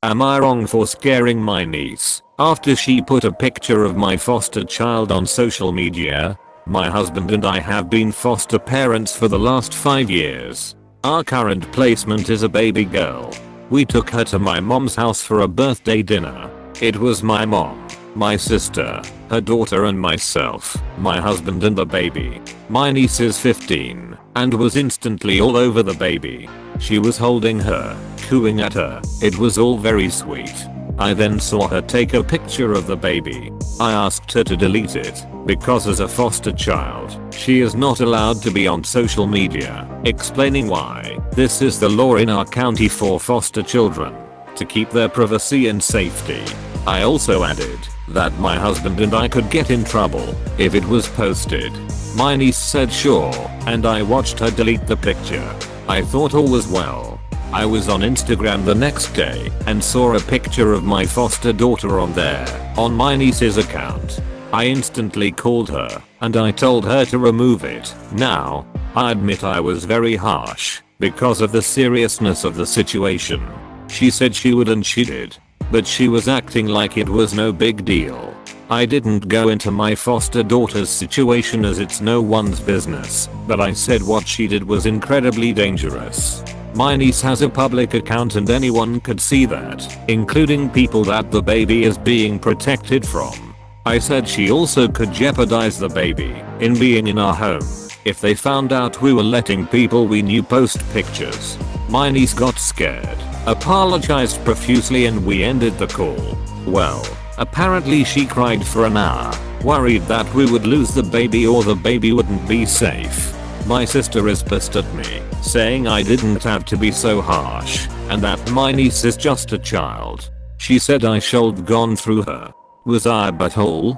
Am I wrong for scaring my niece after she put a picture of my foster child on social media? My husband and I have been foster parents for the last 5 years. Our current placement is a baby girl. We took her to my mom's house for a birthday dinner. It was my mom, my sister, her daughter and myself, my husband and the baby. My niece is 15 and was instantly all over the baby. She was holding her, cooing at her. It was all very sweet. I then saw her take a picture of the baby. I asked her to delete it because as a foster child, she is not allowed to be on social media, explaining why. This is the law in our county for foster children, to keep their privacy and safety. I also added that my husband and I could get in trouble if it was posted. My niece said sure, and I watched her delete the picture. I thought all was well. I was on Instagram the next day and saw a picture of my foster daughter on there, on my niece's account. I instantly called her and I told her to remove it. Now, I admit I was very harsh because of the seriousness of the situation. She said she would and she did, but she was acting like it was no big deal. I didn't go into my foster daughter's situation as it's no one's business, but I said what she did was incredibly dangerous. My niece has a public account and anyone could see that, including people that the baby is being protected from. I said she also could jeopardize the baby in being in our home if they found out we were letting people we knew post pictures. My niece got scared, apologized profusely and we ended the call. Well, apparently she cried for an hour, worried that we would lose the baby or the baby wouldn't be safe. My sister is pissed at me, saying I didn't have to be so harsh and that my niece is just a child. She said I should have gone through her. Was I a butthole?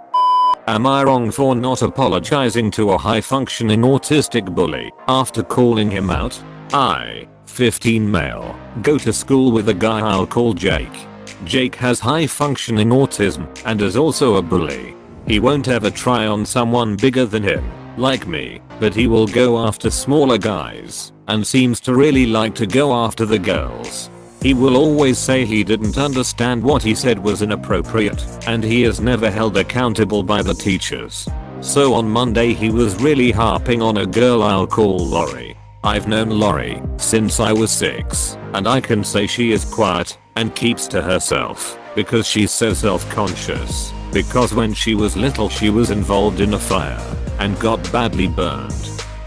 Am I wrong for not apologizing to a high-functioning autistic bully after calling him out? I, 15 male, go to school with a guy I'll call Jake. Jake has high-functioning autism and is also a bully. He won't ever try on someone bigger than him, like me, but he will go after smaller guys and seems to really like to go after the girls. He will always say he didn't understand what he said was inappropriate and he is never held accountable by the teachers. So on Monday he was really harping on a girl I'll call Lori. I've known Lori since I was 6 and I can say she is quiet and keeps to herself because she's so self-conscious, because when she was little she was involved in a fire and got badly burned.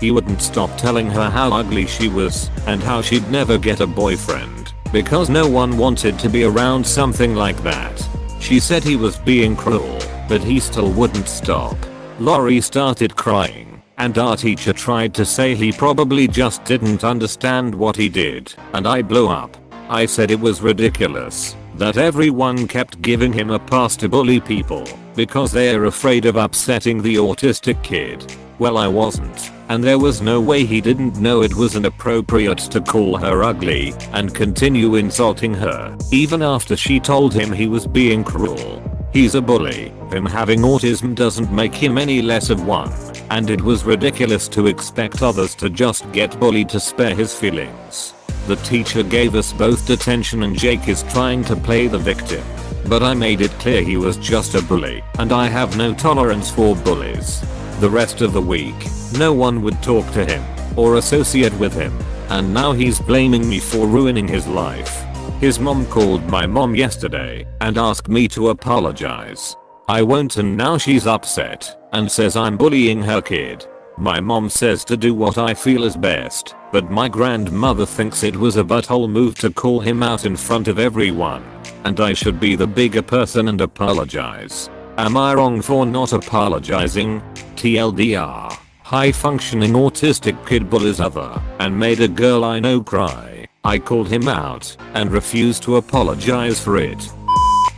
He wouldn't stop telling her how ugly she was and how she'd never get a boyfriend because no one wanted to be around something like that. She said he was being cruel, but he still wouldn't stop. Lori started crying and our teacher tried to say he probably just didn't understand what he did, and I blew up. I said it was ridiculous that everyone kept giving him a pass to bully people because they're afraid of upsetting the autistic kid. Well, I wasn't, and there was no way he didn't know it was inappropriate to call her ugly and continue insulting her even after she told him he was being cruel. He's a bully. Him having autism doesn't make him any less of one, and it was ridiculous to expect others to just get bullied to spare his feelings. The teacher gave us both detention and Jake is trying to play the victim, but I made it clear he was just a bully and I have no tolerance for bullies. The rest of the week, no one would talk to him or associate with him, and now he's blaming me for ruining his life. His mom called my mom yesterday and asked me to apologize. I won't, and now she's upset and says I'm bullying her kid. My mom says to do what I feel is best, but my grandmother thinks it was a butthole move to call him out in front of everyone, and I should be the bigger person and apologize. Am I wrong for not apologizing? TLDR. High functioning autistic kid bullies other and made a girl I know cry. I called him out and refused to apologize for it.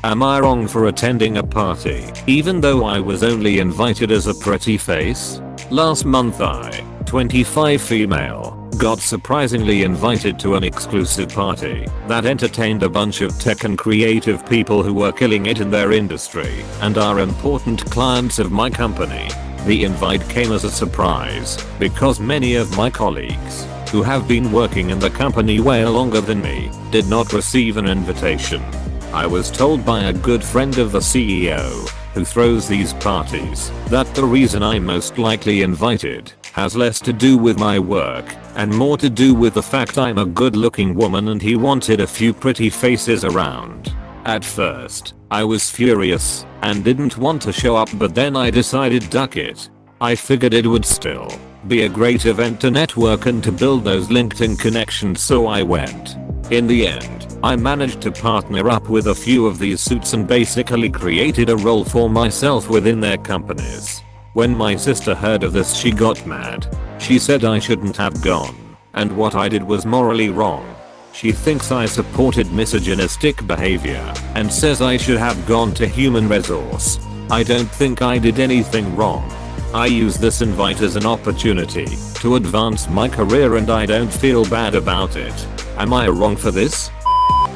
Am I wrong for attending a party even though I was only invited as a pretty face? Last month I, 25 female, got surprisingly invited to an exclusive party that entertained a bunch of tech and creative people who were killing it in their industry and are important clients of my company. The invite came as a surprise because many of my colleagues, who have been working in the company way longer than me, did not receive an invitation. I was told by a good friend of the CEO, who throws these parties, that the reason I'm most likely invited has less to do with my work and more to do with the fact I'm a good looking woman and he wanted a few pretty faces around. At first, I was furious and didn't want to show up, but then I decided duck it. I figured it would still be a great event to network and to build those LinkedIn connections, so I went. In the end, I managed to partner up with a few of these suits and basically created a role for myself within their companies. When my sister heard of this, she got mad. She said I shouldn't have gone, and what I did was morally wrong. She thinks I supported misogynistic behavior and says I should have gone to human resource. I don't think I did anything wrong. I use this invite as an opportunity to advance my career and I don't feel bad about it. Am I wrong for this?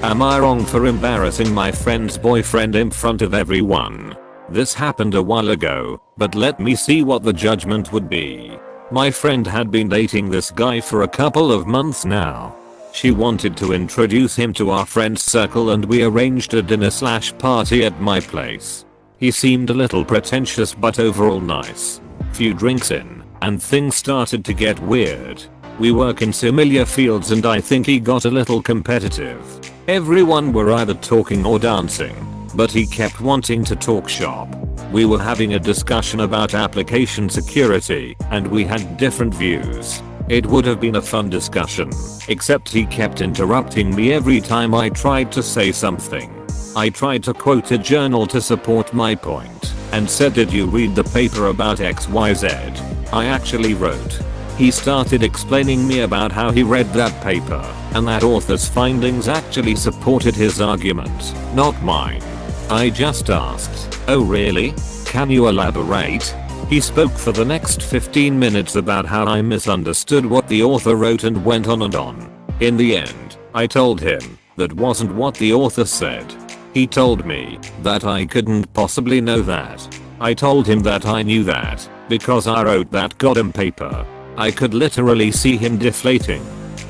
Am I wrong for embarrassing my friend's boyfriend in front of everyone? This happened a while ago, but let me see what the judgment would be. My friend had been dating this guy for a couple of months now. She wanted to introduce him to our friend's circle and we arranged a dinner/party at my place. He seemed a little pretentious but overall nice. Few drinks in, and things started to get weird. We work in similar fields and I think he got a little competitive. Everyone were either talking or dancing, but he kept wanting to talk shop. We were having a discussion about application security and we had different views. It would have been a fun discussion, except he kept interrupting me every time I tried to say something. I tried to quote a journal to support my point and said, "Did you read the paper about XYZ? I actually wrote." He started explaining me about how he read that paper and that author's findings actually supported his argument, not mine. I just asked, "Oh really? Can you elaborate?" He spoke for the next 15 minutes about how I misunderstood what the author wrote and went on and on. In the end, I told him that wasn't what the author said. He told me that I couldn't possibly know that. I told him that I knew that because I wrote that goddamn paper. I could literally see him deflating.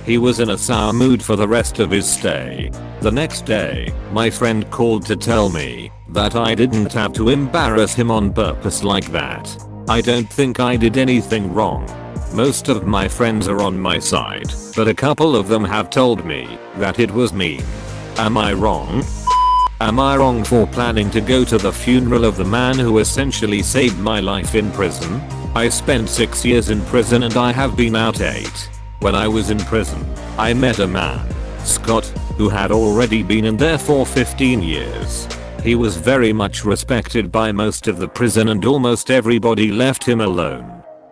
He was in a sour mood for the rest of his stay. The next day, my friend called to tell me that I didn't have to embarrass him on purpose like that. I don't think I did anything wrong. Most of my friends are on my side, but a couple of them have told me that it was mean. Am I wrong? Am I wrong for planning to go to the funeral of the man who essentially saved my life in prison? I spent 6 years in prison and I have been out 8. When I was in prison, I met a man, Scott, who had already been in there for 15 years. He was very much respected by most of the prison and almost everybody left him alone.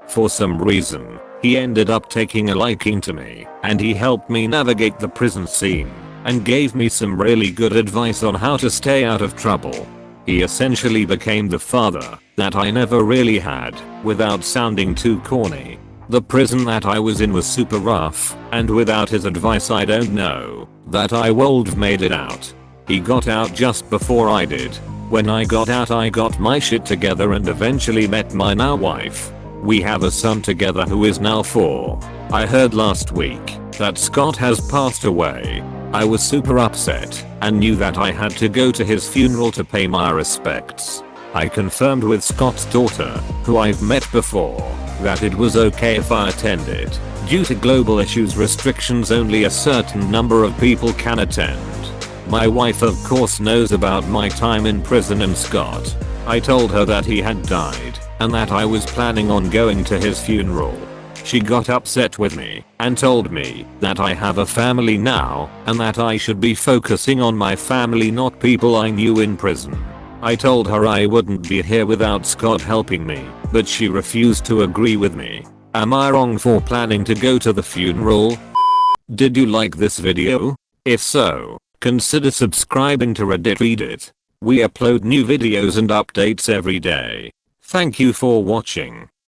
For some reason, he ended up taking a liking to me and he helped me navigate the prison scene and gave me some really good advice on how to stay out of trouble. He essentially became the father that I never really had, without sounding too corny. The prison that I was in was super rough, and without his advice I don't know that I would have made it out. He got out just before I did. When I got out I got my shit together and eventually met my now wife. We have a son together who is now 4. I heard last week that Scott has passed away. I was super upset and knew that I had to go to his funeral to pay my respects. I confirmed with Scott's daughter, who I've met before, that it was okay if I attended. Due to global issues restrictions, only a certain number of people can attend. My wife of course knows about my time in prison and Scott. I told her that he had died and that I was planning on going to his funeral. She got upset with me and told me that I have a family now and that I should be focusing on my family, not people I knew in prison. I told her I wouldn't be here without Scott helping me, but she refused to agree with me. Am I wrong for planning to go to the funeral? Did you like this video? If so, consider subscribing to Reddit. We upload new videos and updates every day. Thank you for watching.